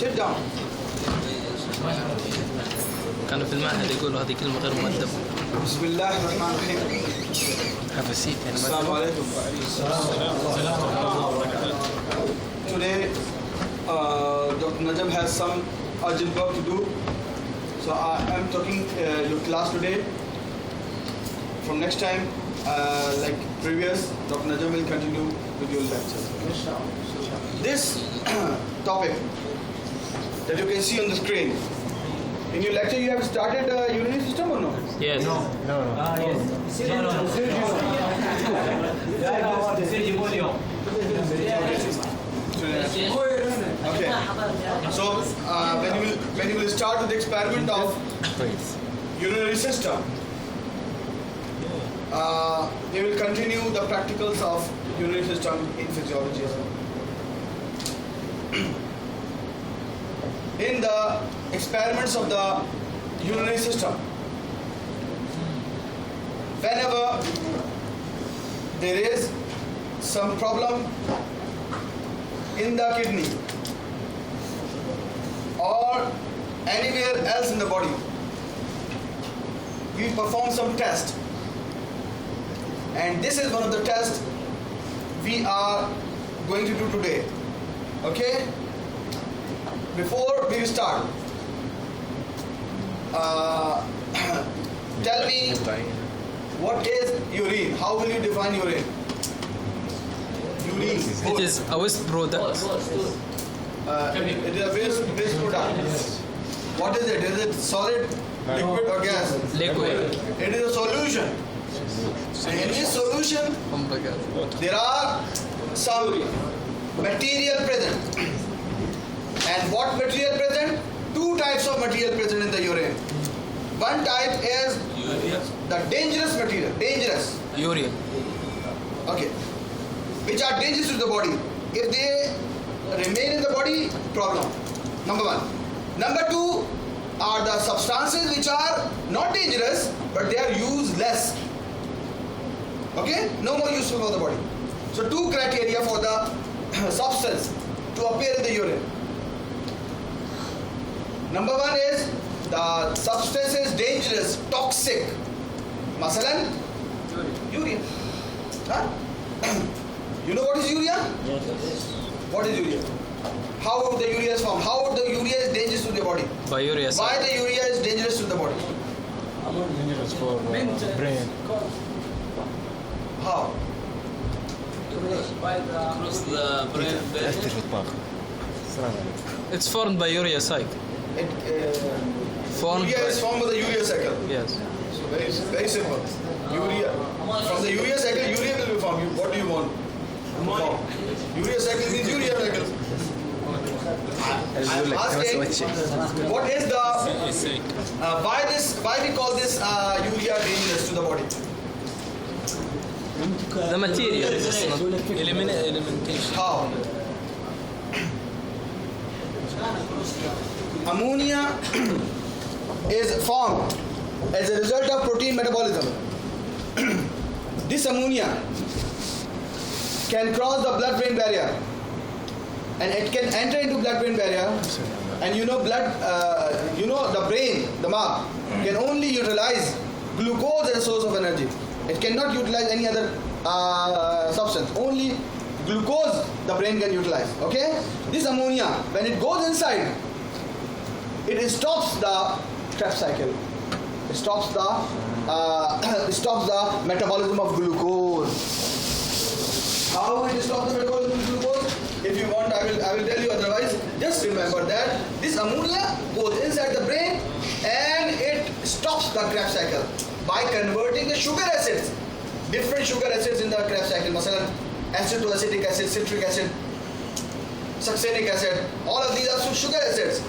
Sit down. كانوا في المعهد يقولوا هذه كلمة غير مؤدبة. بسم الله الرحمن الرحيم. Have a seat. السلام عليكم. Today, Dr. Najam has some urgent work to do. So I am taking your class today. From next time, like previous, Dr. Najam will continue with your lectures. This topic that you can see on the screen. In your lecture, you have started urinary system or no? Yes. No. Yes. Okay. So when you will start with the experiment of urinary system, they will continue the practicals of urinary system in physiology as well. In the experiments of the urinary system, whenever there is some problem in the kidney or anywhere else in the body, we perform some test, and this is one of the tests we are going to do today. Okay? Before we start, tell me what is urine? How will you define urine? Urine. It is a waste product. It is a waste product. What is it? Is it solid, liquid or gas? Liquid. It is a solution. And in this solution, there are some material present. And what material present? Two types of material present in the urine. One type is the dangerous material. Dangerous. Urine. Okay. Which are dangerous to the body. If they remain in the body, problem. Number one. Number two are the substances which are not dangerous, but they are useless. Okay? No more useful for the body. So two criteria for the substance to appear in the urine. Number one is the substance is dangerous, toxic. Masalan? Urine. Huh? You know what is urea? Yes. What is urea? How the urea is formed? How the urea is dangerous to the body? By urea. Why the urea is dangerous to the body? Dangerous for brain. How? Across the brain. تأثر في الطاقة. السلام عليكم. It's formed by urea cycle. It, Formed urea is by, formed by the urea cycle. yes. So very simple. Urea. From the urea cycle, urea will be formed. What do you want? Form. Urea cycle means urea cycle. I'm asking, what is the why we call this urea dangerous to the body? The material is not elimination. How? Ammonia is formed as a result of protein metabolism. This ammonia can cross the blood-brain barrier, and it can enter into blood-brain barrier. And you know, the brain, the mark, can only utilize glucose as a source of energy. It cannot utilize any other substance. Only glucose the brain can utilize. Okay? This ammonia, when it goes inside, it stops the Krebs cycle. It stops the metabolism of glucose. How it stops the metabolism of glucose? If you want, I will tell you. Otherwise, just remember that this ammonia goes inside the brain and it stops the Krebs cycle by converting the sugar acids, different sugar acids in the Krebs cycle. Masalan, acetoacetic acid, citric acid, succinic acid. All of these are sugar acids.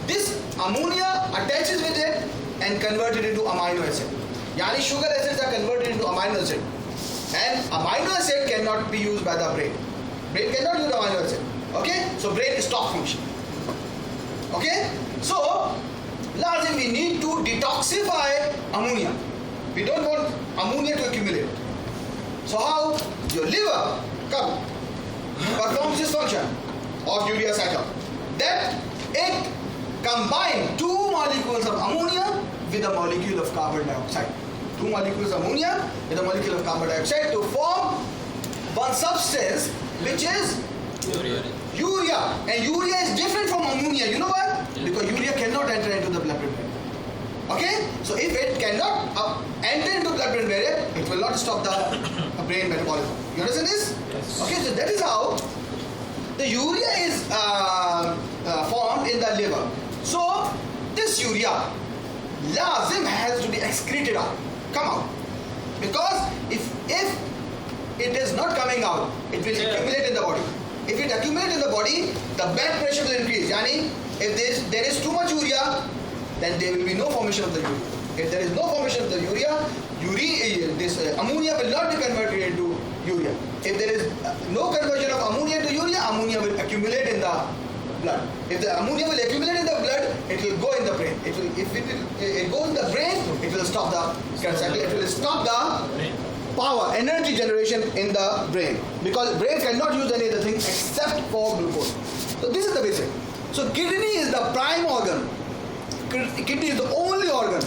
This ammonia attaches with it and converted into amino acid. Yani sugar acids are converted into amino acid. And amino acid cannot be used by the brain. Brain cannot use amino acid. Okay? So brain stops function. Okay? So, lazim we need to detoxify ammonia. We don't want ammonia to accumulate. So how? Your liver performs this function of urea cycle. that it combined two molecules of ammonia with a molecule of carbon dioxide. Two molecules of ammonia with a molecule of carbon dioxide to form one substance which is urea. And urea is different from ammonia. You know why? Because urea cannot enter into the blood-brain barrier. Okay? So if it cannot enter into blood-brain barrier, it will not stop the brain metabolism. You understand this? Yes. Okay, so that is how the urea is formed in the liver. So this urea lazim has to be excreted out, come out. Because if it is not coming out, it will accumulate in the body. If it accumulates in the body, the blood pressure will increase. Yani, if there is too much urea, then there will be no formation of the urea. If there is no formation of the urea, this ammonia will not be converted into urea. If there is no conversion of ammonia to urea, ammonia will accumulate in the blood. If the ammonia will accumulate in the blood, it will go in the brain. If it goes in the brain, it will stop the cycle. It will stop the power, energy generation in the brain. Because brain cannot use any other thing except for glucose. So this is the basic. So kidney is the prime organ. Kidney is the only organ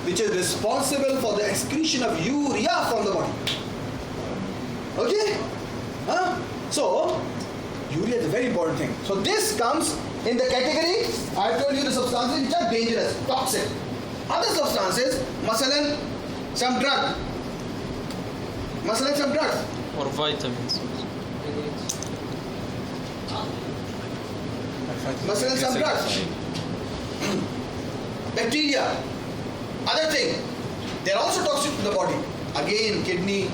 which is responsible for the excretion of urea from the body. Okay? So, urea is a very important thing. So this comes in the category, I have told you the substances which are dangerous, toxic. Other substances, masalan, some drug. Masalan, some drugs. Or vitamins. Masalan, some drugs. Bacteria. Other thing. They are also toxic to the body. Again, kidney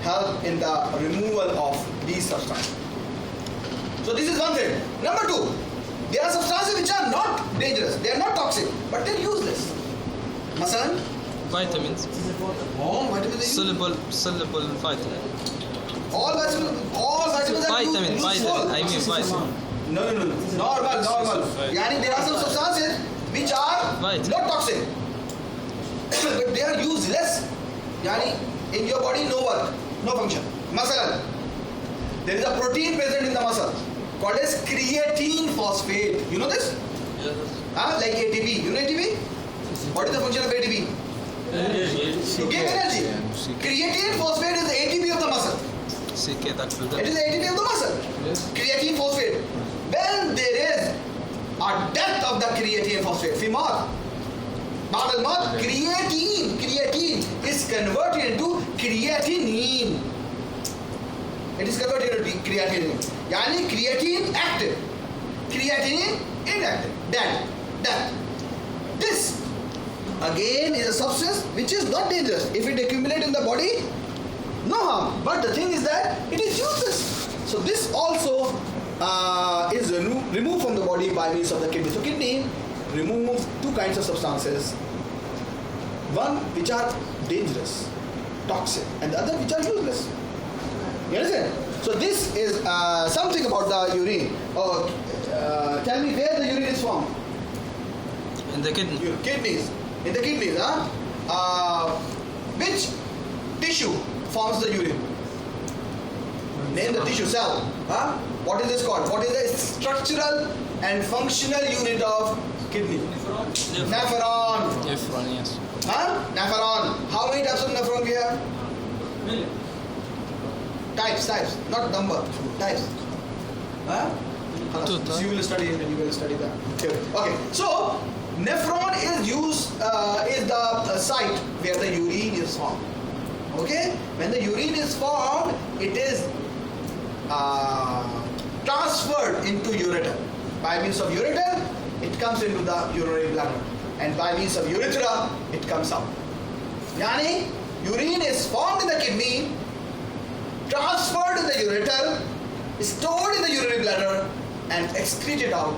help in the removal of these substances. So this is one thing. Number two, there are substances which are not dangerous. They are not toxic, but they are useless. Masalan? Vitamins. Oh, vitamins are Soluble vitamin. all vitamins are Vitamin. I mean vitamin. No. Normal. Yani there are some substances which are Vitamin. not toxic. But they are useless. Yani in your body no work, no function. Masalan, there is a protein present in the muscle called as creatine phosphate. You know this? Yes. Like ATP. You know ATP? What is the function of ATP? To give energy. Creatine phosphate is the ATP of the muscle. It is the ATP of the muscle. Yes. Creatine phosphate. When there is a death of the creatine phosphate, creatine is converted into creatinine. It is converted into creatinine. Yani creatine active, creatinine inactive, dead. This again is a substance which is not dangerous. If it accumulates in the body, no harm. But the thing is that it is useless. So this also is removed from the body by means of the kidney. So kidney removes two kinds of substances. One which are dangerous, toxic, and the other which are useless. You understand? So this is something about the urine. Tell me where the urine is formed. In the kidney. Kidneys. In the kidneys, which tissue forms the urine? Name the tissue cell. What is this called? What is the structural and functional unit of kidney? Nephron. Nephron, yes. Nephron. How many types of nephron we have? Types, not number. Types. Two types. You will study it and you will study that. Okay. So nephron is the site where the urine is formed. Okay. When the urine is formed, it is transferred into ureter. By means of ureter, it comes into the urinary bladder, and by means of urethra, it comes out. Yani, urine is formed in the kidney, transferred in the ureter, stored in the urinary bladder, and excreted out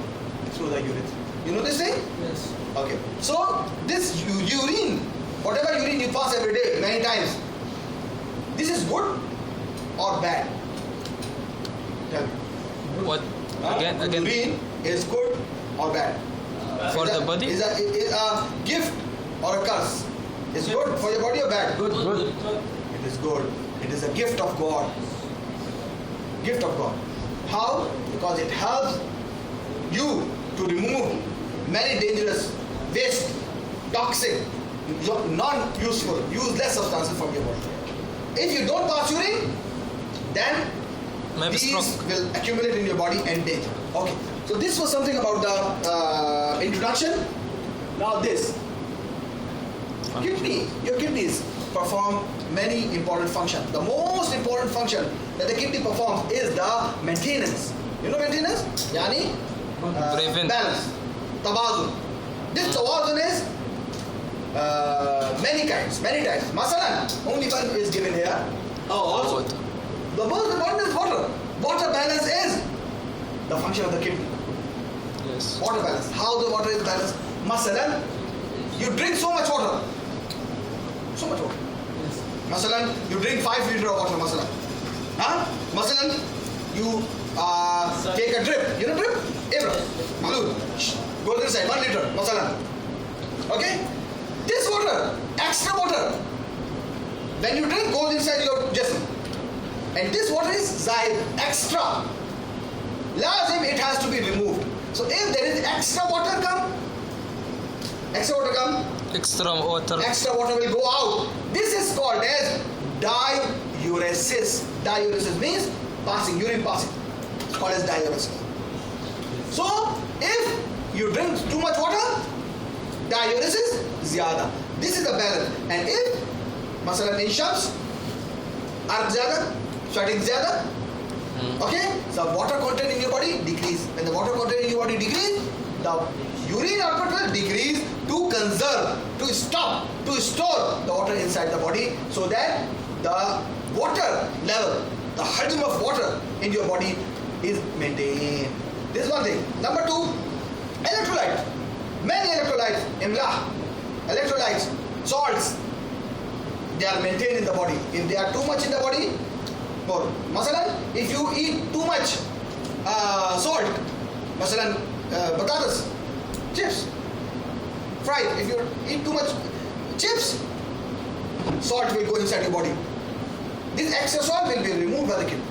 through the urethra. You know this thing? Yes. Okay. So this urine, whatever urine you pass every day, many times, this is good or bad? Tell me. What? Again. Urine is good or bad? For the body? Is a gift or a curse? Is good for your body or bad? Good. It is good. It is a gift of God. Gift of God. How? Because it helps you to remove many dangerous, waste, toxic, non-useful, useless substances from your body. If you don't pass urine, then Maybe these stroke. will accumulate in your body and danger. Okay, so this was something about the introduction. Now this, your kidneys perform many important functions. The most important function that the kidney performs is the maintenance. You know maintenance? Yani Prevent. balance, tawazun. This tawazun is many types. Masalan, only one is given here. Oh, also, the most important is water. Water balance is the function of the kidney. Yes. Water balance. How the water is balanced? Masalan, you drink so much water. So much water. Masalan, you drink 5 liters of water. Masalan. Masalan, you take a drip. You know drip? Ibra. Malud. Goes inside 1 liter. Masalan. Okay? This water, extra water, when you drink, goes inside your jism. And this water is zaid, extra. Lazim, it has to be removed. So if there is extra water come, extra water will go out. This is called as diuresis. Diuresis means passing, urine passing. It's called as diuresis. So if you drink too much water, diuresis zyada. This is the balance. And if masalan in shams, arq zyada, sweating zyada, okay, the water content in your body decrease. When the water content in your body decrease, the urine output will decrease to conserve, to stop, to store the water inside the body so that the water level, the hajm of water in your body is maintained. This is one thing. Number 2, electrolytes. Many electrolytes, imlah, electrolytes, salts, they are maintained in the body. If they are too much in the body, more. Masalan, if you eat too much salt, masalan, batatas, chips, fried, if you eat too much chips, salt will go inside your body. This extra salt will be removed by the kidney.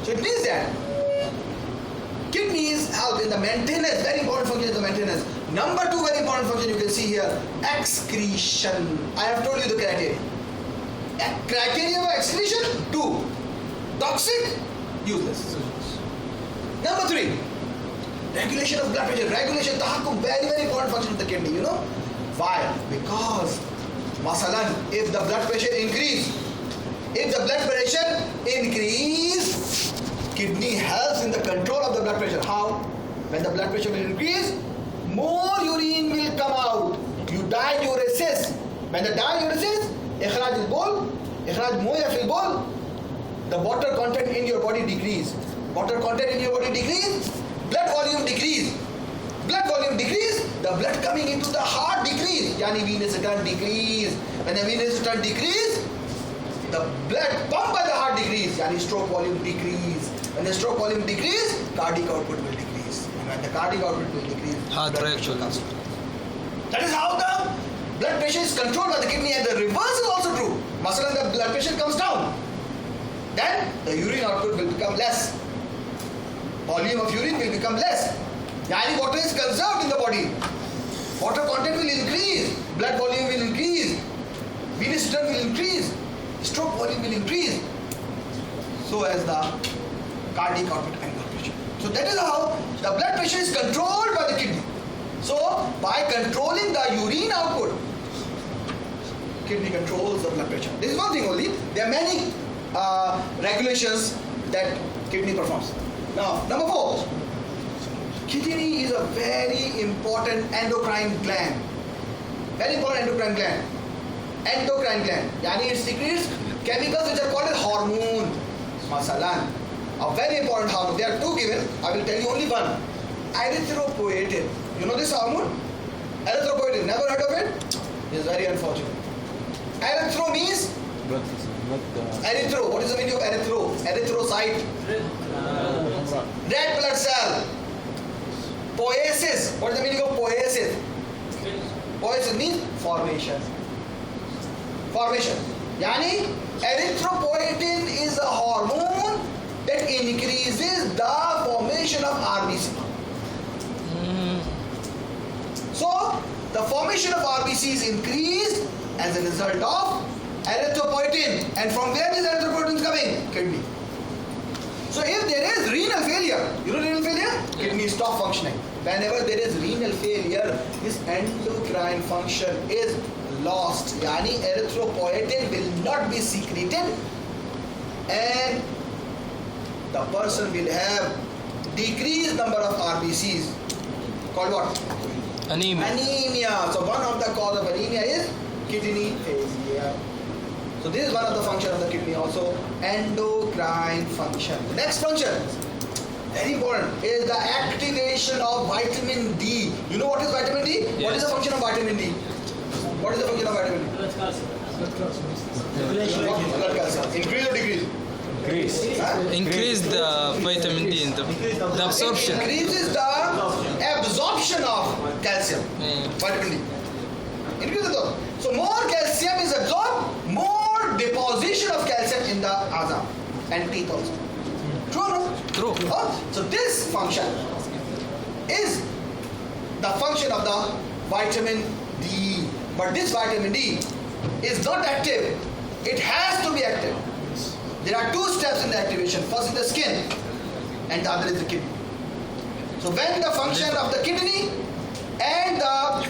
So it means that kidneys help in the maintenance, very important function is the maintenance. Number 2 very important function you can see here, excretion. I have told you the criteria. Criteria of excretion, 2. Toxic, useless. Number 3, regulation of blood pressure. Regulation, tahakkum, very, very important function of the kidney, you know. Why? Because, masalan, if the blood pressure increase, kidney helps in the control of the blood pressure. How? When the blood pressure will increase, more urine will come out. You diuresis. When the diuresis, ikhraj is bol, ikhraj moya fil bol, the water content in your body decrease. Water content in your body decrease, blood volume decrease. Blood volume decrease, the blood coming into the heart decrease. Yani venous return decrease. When the venous return decrease, the blood pumped by the heart decrease. Yani stroke volume decrease. When the stroke volume decrease, cardiac output will decrease. And when the cardiac output will decrease, Heart blood rate pressure will comes. That is how the blood pressure is controlled by the kidney, and the reverse is also true. Masalan, the blood pressure comes down, then the urine output will become less. Volume of urine will become less. Yani water is conserved in the body. Water content will increase, blood volume will increase, venous return will increase, stroke volume will increase, so as the cardiac output and blood pressure. So that is how the blood pressure is controlled by the kidney. So by controlling the urine output, kidney controls the blood pressure. This is one thing only. There are many regulations that kidney performs. Now, number 4, kidney is a very important endocrine gland. Very important endocrine gland. Endocrine gland. Yani it secretes chemicals which are called as hormone. Masalan, a very important hormone. There are 2 given. I will tell you only one. Erythropoietin. You know this hormone? Erythropoietin. Never heard of it? It's very unfortunate. Erythro means erythro. What is the meaning of erythro? Erythrocyte. Red blood cell. Poiesis. What is the meaning of poiesis? Poiesis means formation. Formation. Yani erythropoietin is a hormone that increases the formation of RBC. the formation of RBCs increased as a result of erythropoietin. And from where is erythropoietin coming? Kidney. So if there is renal failure, you know renal failure? Kidney stop functioning. Whenever there is renal failure, this endocrine function is lost. Yani erythropoietin will not be secreted and the person will have decreased number of RBCs called what? Anemia. Anemia. So one of the cause of anemia is kidney failure. So this is one of the function of the kidney also, endocrine function. The next function, very important, is the activation of vitamin D. You know what is vitamin D? Yes. What is the function of vitamin D? What is the function of vitamin D? Blood calcium. Increase or decrease? Increase. Huh? Increase the vitamin D in the absorption. It increases the absorption of calcium. Vitamin D. Increases the. So more calcium is absorbed, more deposition of calcium in the azam and teeth also. True or no? True. So this function is the function of the vitamin D. But this vitamin D is not active. It has to be active. There are two steps in the activation. First is the skin and the other is the kidney. So when the function of the kidney and the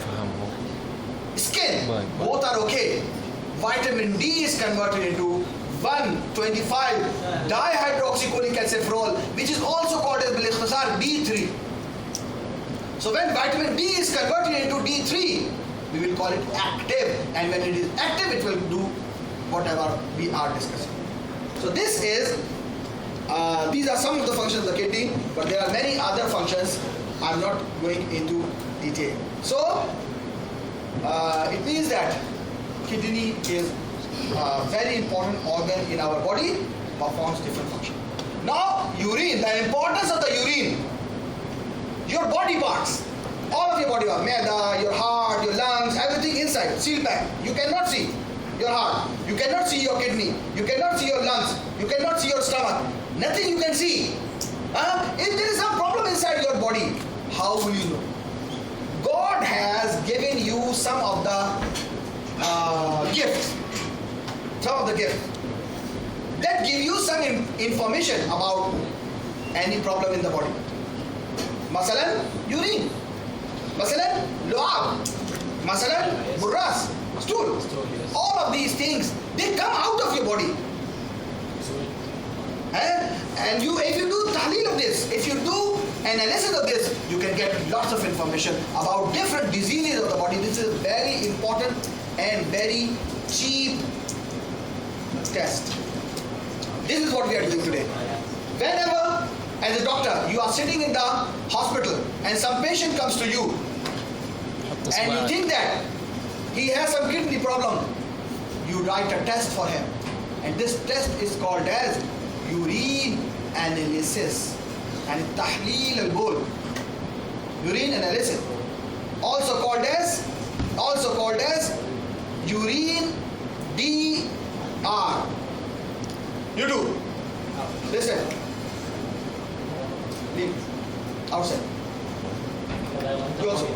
skin both are okay, vitamin D is converted into 1,25 dihydroxycholecalciferol, which is also called as bil-ikhtisar D3. So when vitamin D is converted into D3, we will call it active, and when it is active, it will do whatever we are discussing. So this is, these are some of the functions of the kidney, but there are many other functions. I'm not going into detail. So it means that kidney is a very important organ in our body, performs different functions. Now urine, the importance of the urine. Your body parts, all of your body parts, meda, your heart, your lungs, everything inside, sealed back. You cannot see your heart, you cannot see your kidney, you cannot see your lungs, you cannot see your stomach. Nothing you can see. If there is some problem inside your body, how will you know? God has given you some of the gifts. Some of the gifts that give you some information about any problem in the body. Masalan, urine. Masalan, lu'ab. Masalan, burras, stool. All of these things, they come out of your body. And if you do tahleel of this, if you do analysis of this, you can get lots of information about different diseases of the body. This is very important and very cheap test. This is what we are doing today. Whenever, as a doctor, you are sitting in the hospital and some patient comes to you and you think that he has some kidney problem, you write a test for him. And this test is called as urine analysis and tahleel al-bol. Urine analysis, also called as urine DR. You do. Listen. Leave. Outside. You also.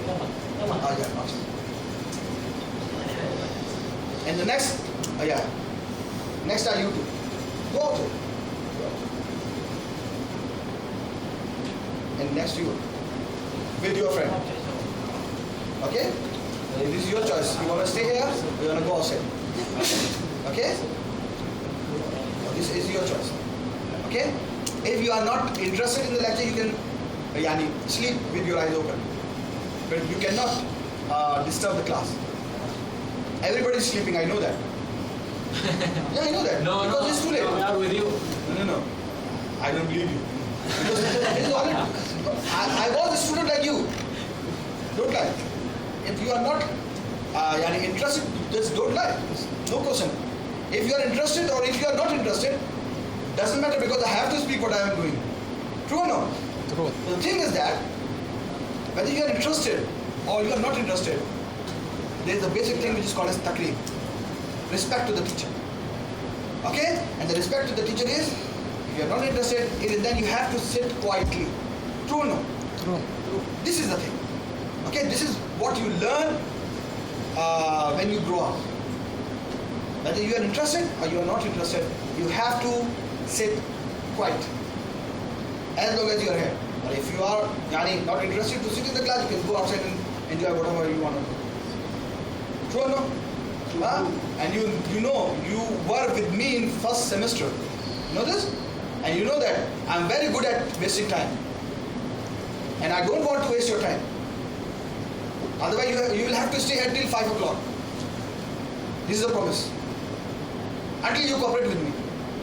Yeah, outside. And the next, yeah. Next are you two. Go outside. And next you. With your friend. Okay? This is your choice. You want to stay here or you want to go outside? Okay? This is your choice. Okay? If you are not interested in the lecture, you can sleep with your eyes open. But you cannot disturb the class. Everybody is sleeping, I know that. Yeah, I know that. Because it's too late. We are with you. No. I don't believe you. Because it is already, I was a student like you. Don't lie. If you are not interested, just don't lie. No question. If you are interested or if you are not interested, doesn't matter because I have to speak what I am doing. True or no? True. The thing is that whether you are interested or you are not interested, there is a basic thing which is called as takreem. Respect to the teacher. Okay? And the respect to the teacher is, if you are not interested, then you have to sit quietly. True or no? True. This is the thing. Okay? This is what you learn when you grow up. Whether you are interested or you are not interested, you have to sit quiet as long as you are here. But if you are not interested to sit in the class, you can go outside and enjoy whatever you want to do. True or no? And you know, you were with me in first semester. You know this? And you know that I'm very good at wasting time. And I don't want to waste your time. Otherwise, you will have to stay here till 5 o'clock. This is a promise. Until you cooperate with me.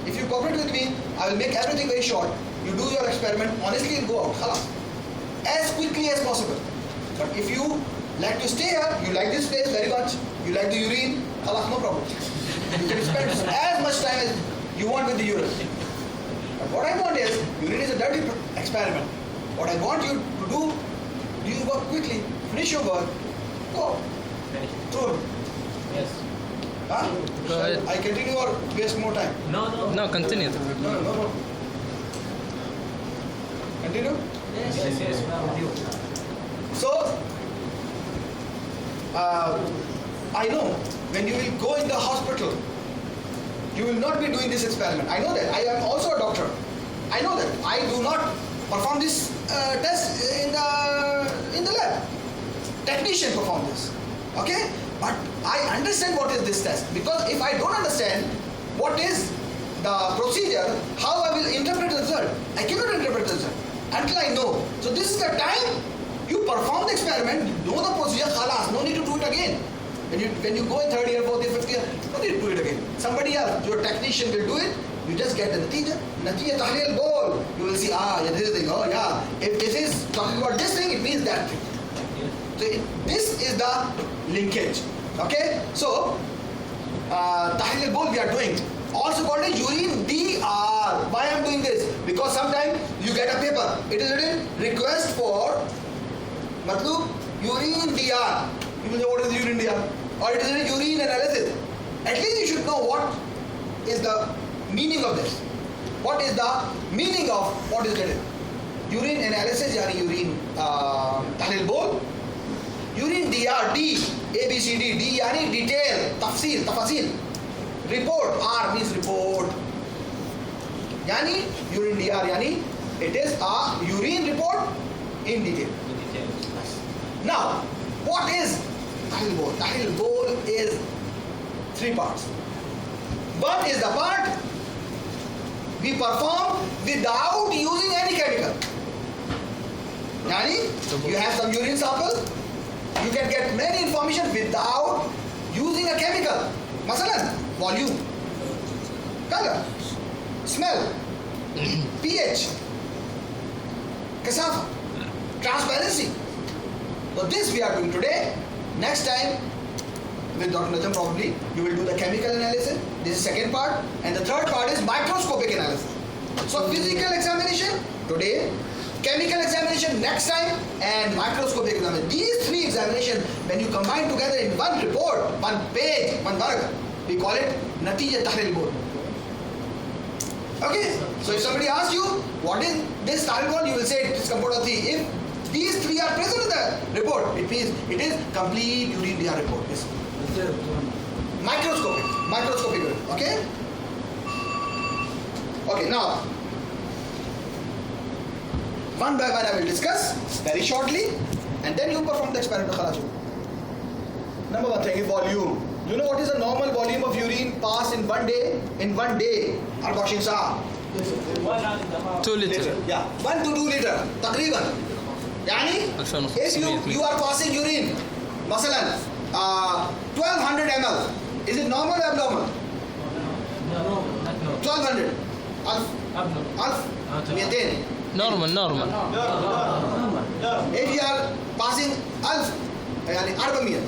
If you cooperate with me, I will make everything very short. You do your experiment honestly and go out. Khalas. As quickly as possible. But if you like to stay here, you like this place very much, you like the urine, khalas, no problem. You can spend as much time as you want with the urine. But what I want is, urine is a dirty experiment. What I want you to do your work quickly, finish your work, go. True. Yes. Huh? Go ahead. I continue or waste more time? No, continue. No problem. Continue? Yes. So, I know when you will go in the hospital, you will not be doing this experiment. I know that. I am also a doctor. I know that. I do not perform this test in the lab. Technician perform this. Okay? But I understand what is this test. Because if I don't understand what is the procedure, how I will interpret the result? I cannot interpret the result until I know. So this is the time you perform the experiment, you know the procedure, khalas, no need to do it again. When you go in third year, fourth year, fifth year, no need to do it again. Somebody else, your technician will do it, you just get the natija tahlil goal. You will see, yeah, this is the thing, oh yeah. If this is talking about this thing, it means that thing. So this is the linkage. Okay? So, tahlil goal we are doing. Also called a urine DR. Why I am doing this? Because sometimes you get a paper. It is written request for urine DR. You will know what is the urine DR. Or it is a urine analysis. At least you should know what is the meaning of this. What is the meaning of what is written? Urine analysis, yani urine tahlil bol. Urine DR, D, A, B, C, D, D yani detail, tafasil. Report, R means report. Yani urine DR, yani it is a urine report in detail. Now, what is tahlil bol? Tahlil bol is 3 parts. One is the part we perform without using any chemical. Yani, you have some urine sample, you can get many information without using a chemical. Masalan, volume, color, smell, pH, kasafa, transparency. So this we are doing today. Next time with Dr. Najam probably you will do the chemical analysis. This is second part, and the third part is microscopic analysis. So physical examination today, chemical examination next time, and microscopic examination. These 3 examinations, when you combine together in one report, one page, one varg, we call it natija tahlil bol. Okay? So if somebody asks you what is this tahlil bol, you will say it is composed of 3. If these 3 are present in the report, it means it is complete urine DR report. Yes. Microscopic. Okay? Okay, now one by one I will discuss very shortly, and then you perform the experiment. Number 1 thing is volume. You know what is the normal volume of urine passed in one day? In one day, 24 sa'a. 2 liter. Yeah, 1 to 2 liter. Taqriban. Yani, if you are passing urine, masalan, 1200 ml. Is it normal or abnormal? 1200. Alf. 200. Normal. If you are passing alf, yani 400.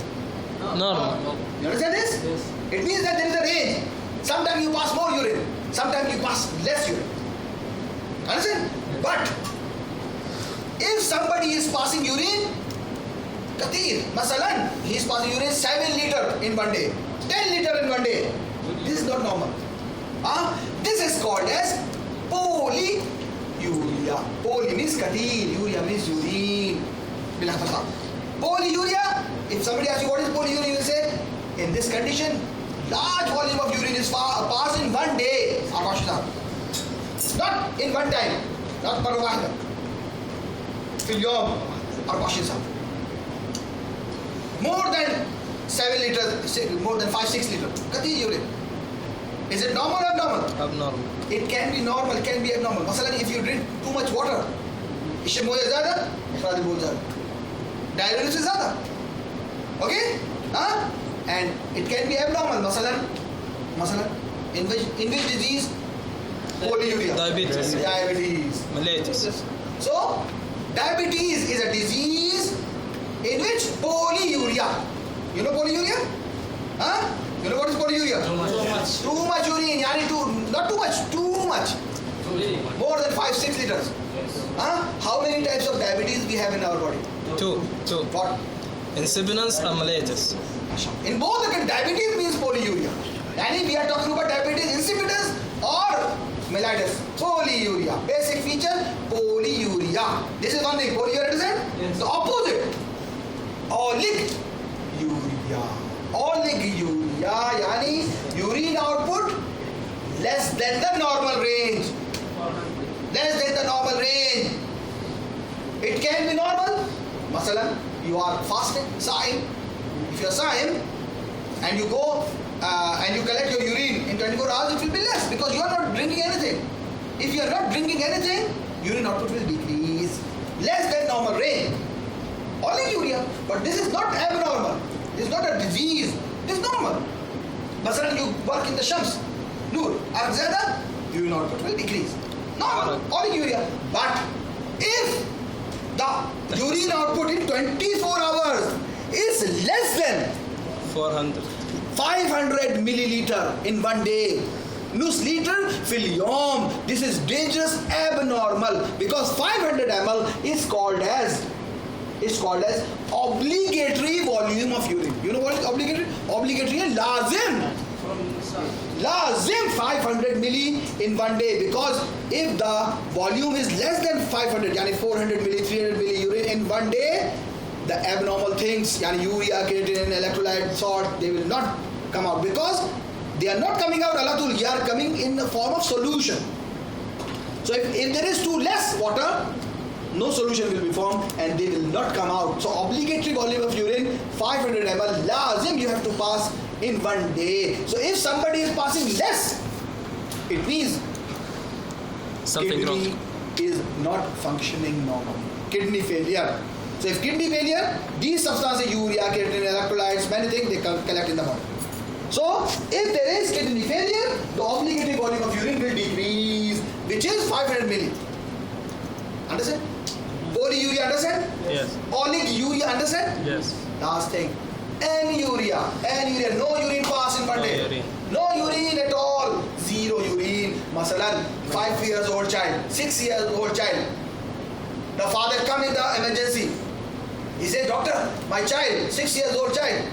Normal. You understand this? Yes. It means that there is a range. Sometimes you pass more urine, sometimes you pass less urine. Understand? But if somebody is passing urine, kathir, masalan, he is passing urine 7 liter in one day, 10 liter in one day. This is not normal. This is called as polyuria. Poly means kathir, urea means urine. Polyuria, if somebody asks you what is polyuria, you will say, in this condition, large volume of urine is passed in one day. Not in one time, not per واحدة. في اليوم 24 ساعة. More than 7 liters, more than 5-6 liters. كثير urine. Is it normal or abnormal? Abnormal. It can be normal, it can be abnormal. مثلا if you drink too much water, इससे मोया ज़्यादा, इखराज बहुत ज़्यादा. Diuresis से ज़्यादा. Okay? Huh? And it can be abnormal. مثلا in which disease? Polyuria. Diabetes. Diabetes. Mellitus. So, diabetes is a disease in which polyuria. You know polyuria? Huh? You know what is polyuria? Too much urine. Not too much, too much. More than 5-6 liters. Huh? How many types of diabetes we have in our body? Two. What? Insipidus and mellitus. In both the diabetes means polyuria. And we are talking about diabetes insipidus or mellitus. Polyuria. Basic feature, polyuria. This is one thing. Polyuria, understand? Yes. The opposite. Oliguria. Oliguria, yani urine output less than the normal range. Less than the normal range. It can be normal. Masalan, you are fasting, Saim. If you are Saim and you go and you collect your urine in 24 hours, it will be less because you are not drinking anything. If you are not drinking anything, urine output will decrease. Less than normal range. Oliguria. But this is not abnormal. This is not a disease. This is normal. Masalan, you work in the shams. Noor, arg zyada, urine output will decrease. Normal. Oliguria. But if the urine output in 24 hours is less than 400. 500 milliliter in one day. Nus liter fil yom. This is dangerous, abnormal because 500 ml is called as obligatory volume of urine. You know what is obligatory? Obligatory is lazim. Lazim 500 milli in one day because if the volume is less than 500, yani 400 milli, 300 milli urine in one day, the abnormal things, yani urea, creatinine, electrolyte, salt, they will not come out because they are not coming out alatul, they are coming in the form of solution. So if there is too less water, no solution will be formed and they will not come out. So obligatory volume of urine 500 ml lazim you have to pass in one day. So if somebody is passing less, it means Something kidney wrong. is not functioning normally. Kidney failure. So if kidney failure, these substances, urea, creatinine, electrolytes, many things, they collect in the body. So if there is kidney failure, the obligatory volume of urine will decrease, which is 500 milli. Understand? Polyuria, understand? Yes. Oliguria, understand? Yes. Last thing. Anuria. Anuria. No urine pass in one No day. urine. No urine at all. Zero urine. Masalan, 5 years old child, 6 years old child. The father come in the emergency. He says, doctor, my child, 6 years old child,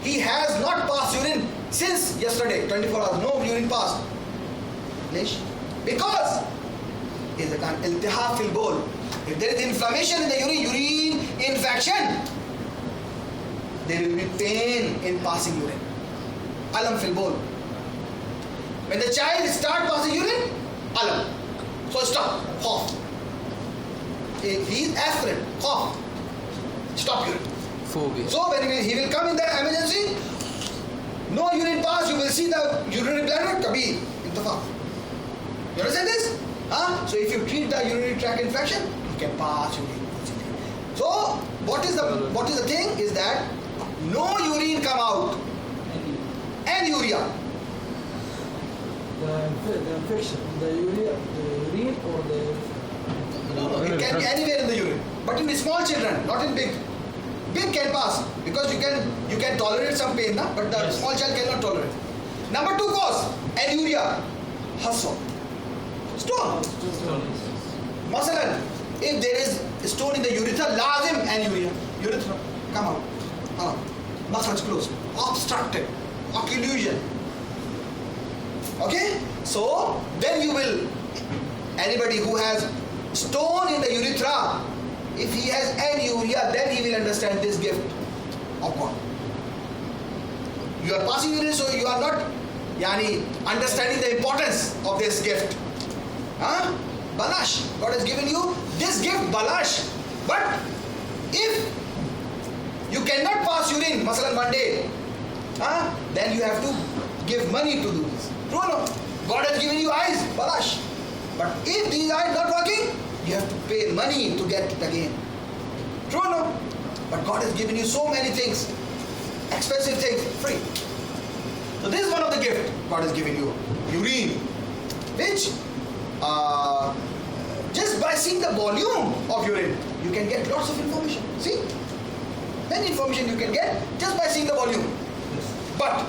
he has not passed urine since yesterday, 24 hours. No urine passed. Lesh? Because is a iltihab fil bowl. If there is inflammation in the urine infection, there will be pain in passing urine. Alam fil bowl. When the child start passing urine, alam. So stop, cough. If he is aspirant, cough. Stop urine. Phobia. So when he will come in the emergency, no urine pass, you will see the urinary bladder, kabhi, intafaq. You understand this? Huh? So if you treat the urinary tract infection, you can pass urine. So what is the thing is that no urine come out and urea. The infection, the urine or the... No, it can be anywhere in the urine, but in small children, not in big. Big can pass because you can tolerate some pain, na? But the small child cannot tolerate. Number 2 cause, anuria, hustle, stone. Masalan, if there is stone in the urethra, lazim anuria, urethra, come out, muscles closed, obstructed, occlusion. Okay, so then you will, anybody who has stone in the urethra, if he has anuria, then he will understand this gift of God. You are passing urine, so you are not understanding the importance of this gift. Huh? Balash. God has given you this gift, balash. But if you cannot pass urine, masalan one day, then you have to give money to do this. True or no? God has given you eyes, balash. But if these eyes not working, you have to pay money to get it again. True or no? But God has given you so many things, expensive things, free. So this is one of the gifts God has given you, urine, which just by seeing the volume of urine, you can get lots of information. See? Many information you can get just by seeing the volume. But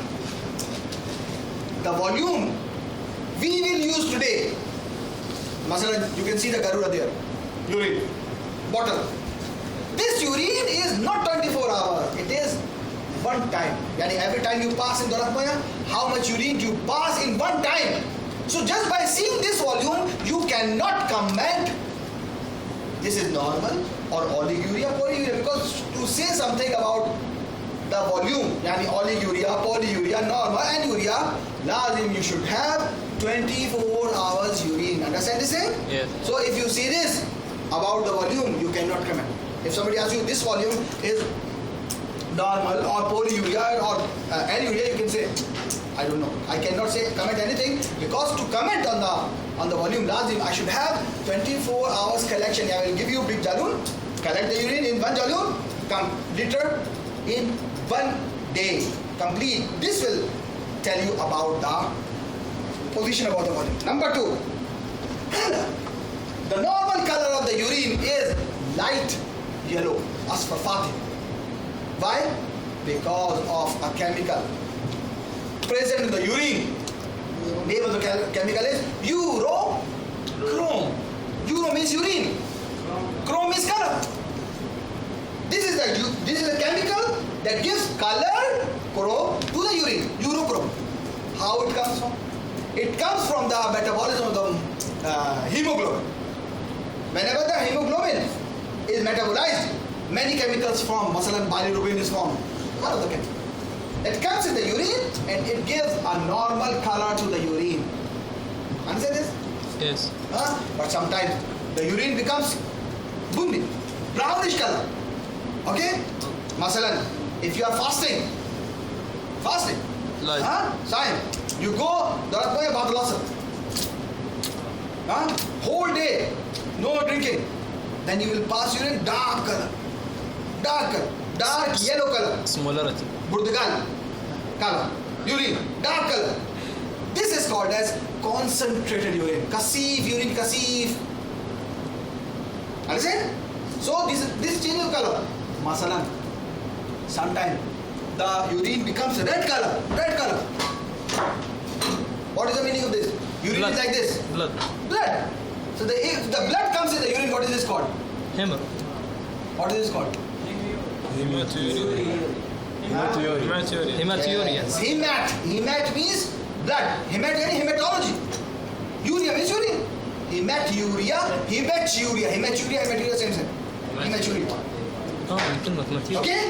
the volume we will use today, masalan, you can see the Garuda there, urine, bottle. This urine is not 24 hours, it is one time. Yani every time you pass in Doratmaya, how much urine you pass in one time. So just by seeing this volume, you cannot comment this is normal or oliguria, polyuria, because to say something about the volume, yani oliguria, polyuria, normal and urea, lazim you should have 24 hours urine. Understand this thing? Yes. So if you see this about the volume, you cannot comment. If somebody asks you this volume is normal or polyuria or anuria, you can say, I don't know. I cannot say comment anything, because to comment on the volume, lazim I should have 24 hours collection. I will give you big jaloon, collect the urine in one jaloon, liter in one day, complete. This will tell you about the position about the volume. Number 2, color. The normal color of the urine is light yellow, aspartate. Why? Because of a chemical present in the urine. Name of the chemical is urochrome. Uro means urine. Chrome means color. This is the chemical that gives color to the urine. Urochrome. How it comes from? It comes from the metabolism of the hemoglobin. Whenever the hemoglobin is metabolized, many chemicals form. Masalan, bilirubin is formed. One of the chemicals. It comes in the urine and it gives a normal color to the urine. Understand this? Yes. But sometimes the urine becomes bundi, brownish color. Okay? Masalan, if you are fasting, Like. Saim, you go, Doratmaya Badalasa. Whole day, no drinking. Then you will pass urine dark color. Dark yellow color. Smolarity. Burdugal color. Urine, dark color. This is called as concentrated urine. Kasif, urine kasif. Understand? So this change of color. Masalan, sometimes the urine becomes red color. What is the meaning of this? Urine Blood. is like this. Blood. So if the blood comes in the urine, what is this called? Hemor. What is this called? Hematuria. Hemat means blood. Hemat means hematology. Urea means urine. Hematuria, same thing. Hematuria. Okay?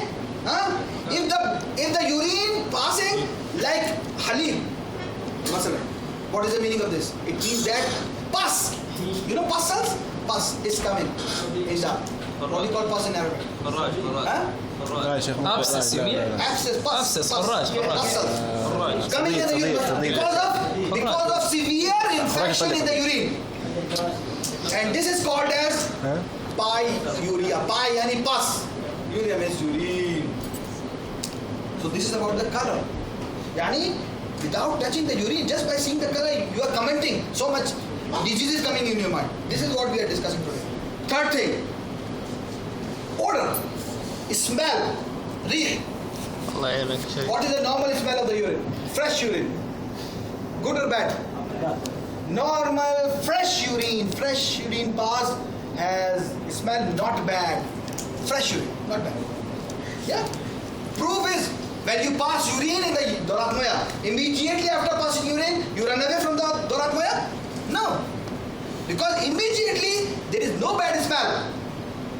If the urine passing like halim, what is the meaning of this? It means that pus. You know pus cells? Pus is coming in the. What do you call pus in Arabic? Abscess, you mean? Abscess, pus. Faraj. Coming in the urine because of severe infection in the urine. And this is called as pyuria. Py yani pus. Urea means urine. So this is about the color. Yani without touching the urine, just by seeing the color, you are commenting so much disease is coming in your mind. This is what we are discussing today. Third thing, odor, smell, rih. What is the normal smell of the urine? Fresh urine. Good or bad? Normal fresh urine pass has smell not bad. Fresh urine, not bad. Yeah. Proof is when you pass urine in the Doratmaya, immediately after passing urine, you run away from the Doratmaya? No. Because immediately there is no bad smell.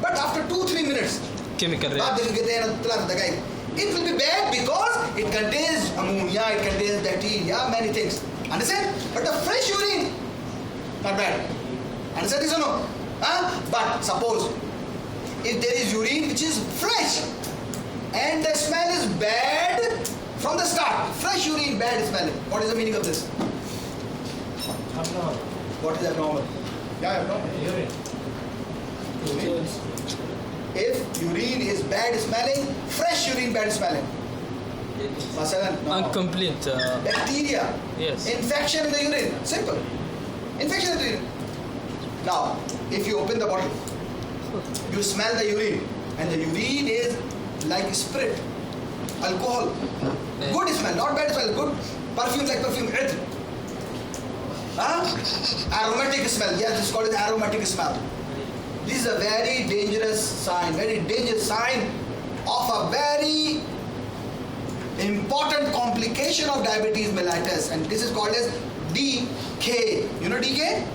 But after 2-3 minutes, chemical بعد reaction. دقيقتين 3 دقائق. It will be bad because it contains ammonia, it contains bacteria, many things. Understand? But the fresh urine, not bad. Understand this or no? But suppose if there is urine which is fresh and the smell is bad from the start, fresh urine, bad smelling. What is the meaning of this? What is abnormal? Yeah, abnormal. Urine. If urine is bad smelling, fresh urine bad smelling. Masalan, no. Incomplete. Bacteria. Yes. Infection in the urine. Simple. Infection in the urine. Now, if you open the bottle, you smell the urine, and the urine is like spirit, alcohol. Good smell, not bad smell. Good perfume, like perfume. Aromatic smell. Yes, this is called aromatic smell. This is a very dangerous sign of a very important complication of diabetes mellitus, and this is called as DK. You know DK?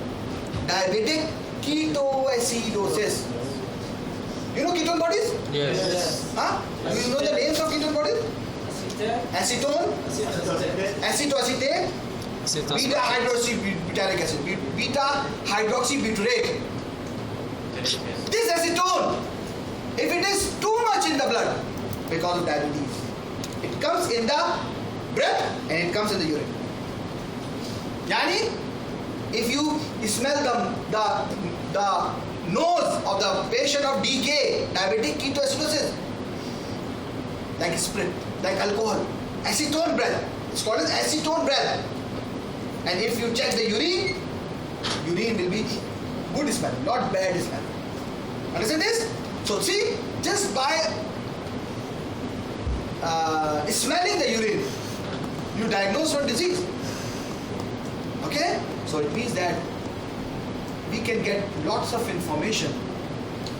Diabetic ketoacidosis. You know ketone bodies? Yes. Do you know the names of ketone bodies? Acetone, acetoacetate, beta hydroxybutyrate acid, beta hydroxybutyrate. This acetone, if it is too much in the blood because of diabetes, it comes in the breath and it comes in the urine. Yani, if you smell the nose of the patient of DK, diabetic ketoacidosis, like spirit, like alcohol, acetone breath, it's called as acetone breath. And if you check the urine will be good smell, not bad smell. Understand this? So see, just by smelling the urine, you diagnose one disease. Okay? So it means that we can get lots of information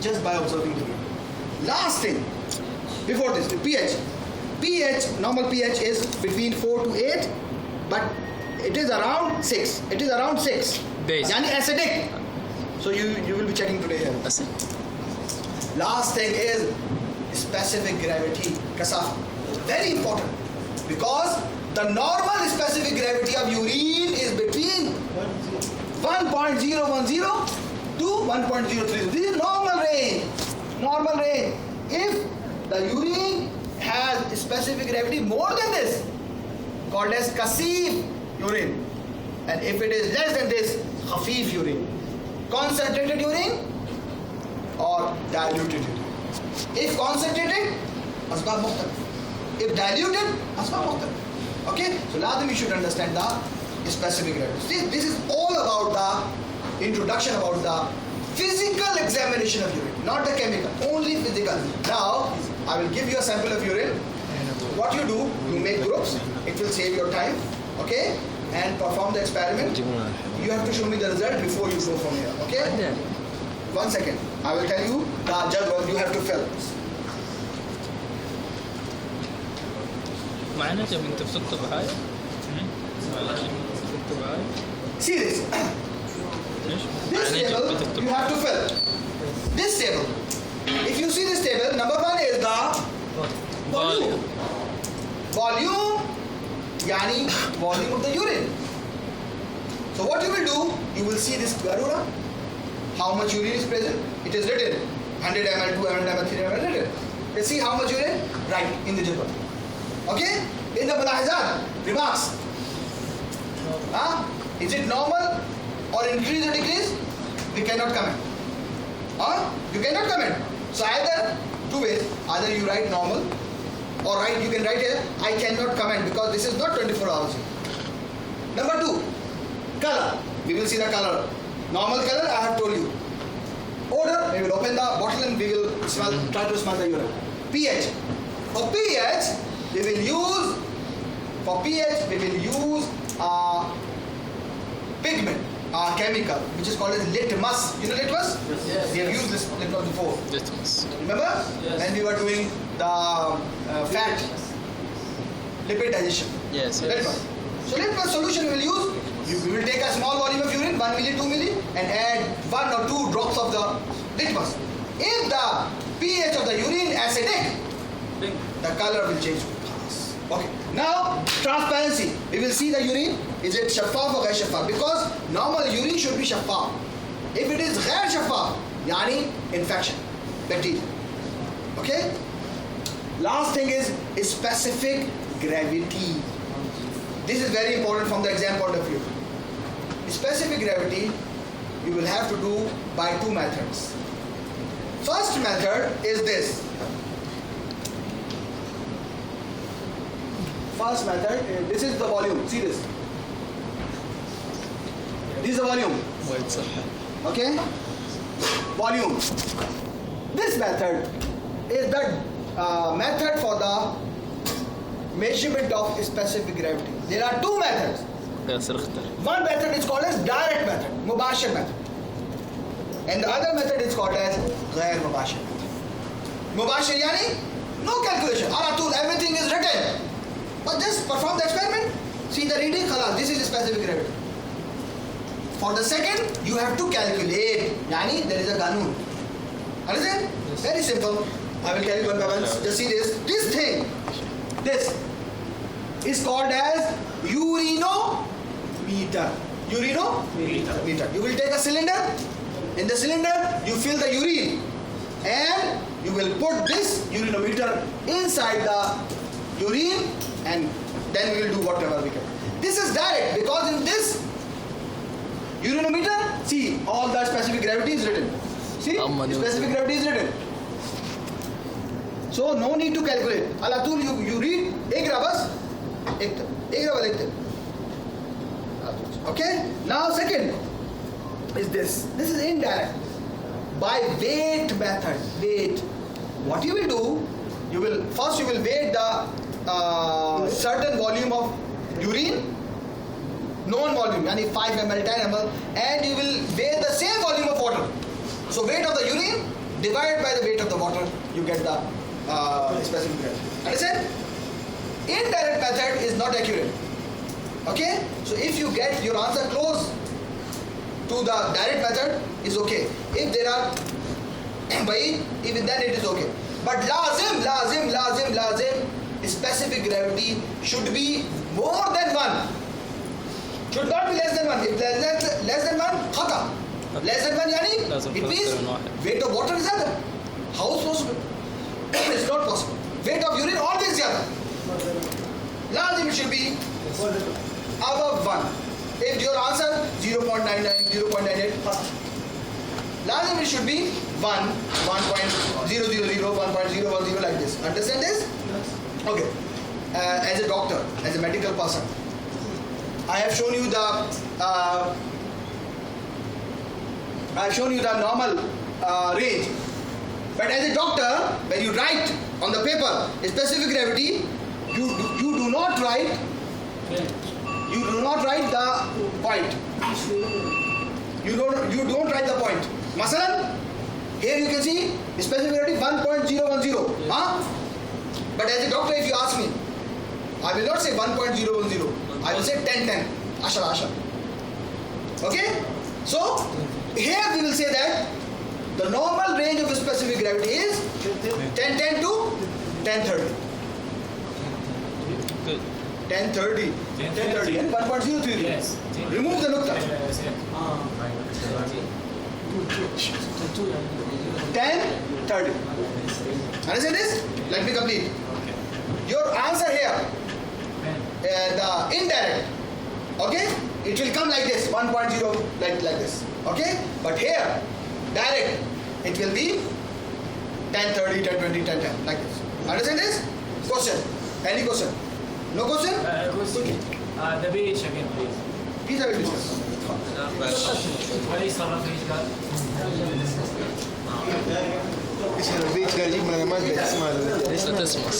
just by observing the urine. Last thing, before this, the pH. Normal pH is between 4 to 8, but it is around 6. It is around 6. Base. Yani acidic. So you will be checking today here. Acid. Last thing is specific gravity, kasaf. Very important, because the normal specific gravity of urine is between 1.010 to 1.030. This is normal range. Normal range. If the urine has specific gravity more than this, called as kasif urine, and if it is less than this, khafif urine, concentrated urine or diluted urine. If concentrated, asbab mukhtalif. If diluted, asbab mukhtalif. Okay, so lazim you should understand the specific gravity. See, this is all about the introduction about the physical examination of urine, not the chemical, only physical. Now, I will give you a sample of urine. What you do, you make groups, it will save your time, okay? And perform the experiment. You have to show me the result before you go from here, okay? 1 second. I will tell you the jadwal you have to fill. معناته انت بتكتب هاي بتكتب هاي See this. ليش؟ This table you have to fill. This table. If you see this table, number 1 is the volume. Volume, yani volume of the urine. So what you will do, you will see this garura, how much urine is present. It is written 100 ml, 200 ml, 300 ml written. Let's see how much urine, right, in the jadwal. Okay? In the mulahizat, remarks. Is it normal or increase or decrease? We cannot comment. You cannot comment. So either 2 ways, either you write normal or you can write here, I cannot comment because this is not 24 hours. Number 2, color. We will see the color. Normal color, I have told you. Odor, we will open the bottle and we will smell, try to smell the urine. pH. For pH, we will use pigment, chemical, which is called as litmus. You know litmus? Yes. We have used this litmus before. Litmus. Remember? Yes. When we were doing the fat lipid digestion. Yes. Litmus. So litmus solution we will use. We will take a small volume of urine, 1 milli, 2 milli, and add 1 or 2 drops of the litmus. If the pH of the urine acidic, the color will change to glass. Okay. Now transparency. We will see the urine. Is it shaffaf or ghair shaffaf? Because normal urine should be shaffaf. If it is ghair shaffaf, yani infection, bacteria. Okay. Last thing is specific gravity. This is very important from the exam point of view. Specific gravity you will have to do by two methods. First method is this. First method, this is the volume. See this. This is the volume. Okay? Volume. This method is the method for the measurement of specific gravity. There are two methods. One method is called as direct method, mubashir method. And the other method is called as ghair mubashir method. Mubashir yani no calculation. Alatul, everything is written. But just perform the experiment. See the reading, khalas, this is specific gravity. For the second, you have to calculate. Yani there is a qanun. Understand? Yes. Very simple. I will carry one by one. Just see this. This thing, this is called as urinometer. Urinometer. You will take a cylinder. In the cylinder, you fill the urine, and you will put this urinometer inside the urine, and then we will do whatever we can. This is direct because in this urinometer, see all the specific gravity is written. See, specific gravity is written. So no need to calculate. Alatul, you read ek rabas, ek rabas. Okay. Now second is this. This is indirect. By weight method. Weight. What you will do? You will weight the certain volume of urine, known volume, yani 5 ml, 10 ml, and you will weigh the same volume of water. So weight of the urine divided by the weight of the water, you get the specific gravity. Understand? Indirect method is not accurate. Okay? So if you get your answer close to the direct method, is okay. If there are even then it is okay. But lazim, specific gravity should be more than 1. Should not be less than 1. If less than 1, khata. Less than 1 yani, it means weight of water is other. How is possible? It's not possible. Weight of urine always zyada. Lazim it should be above 1. If your answer 0.99, 0.98, lazim it should be 1, 1.000, 1.010 like this. Understand this? Okay. As a doctor, as a medical person, I have shown you the normal range. But as a doctor, when you write on the paper specific gravity, you do not write the point. You don't write the point. Masalan, here you can see specific gravity 1.010. Huh? But as a doctor, if you ask me, I will not say 1.010. I will say 1010. Ashar. Okay? So, here we will say that the normal range of specific gravity is 1010 to 1030. 1030. 1030. And 1.03. Yes. Remove the nukta. 1030. Understand this? Let me complete. Your answer here, the indirect, okay? It will come like this, 1.0, like this, okay? But here, direct, it will be 1030, 1020, 1010, like this. Understand this? Question. Any question? No question? The beach again, please. Please, I will discuss. What is the البيت قال يجيب من المادة اسمها ليش لا تسمع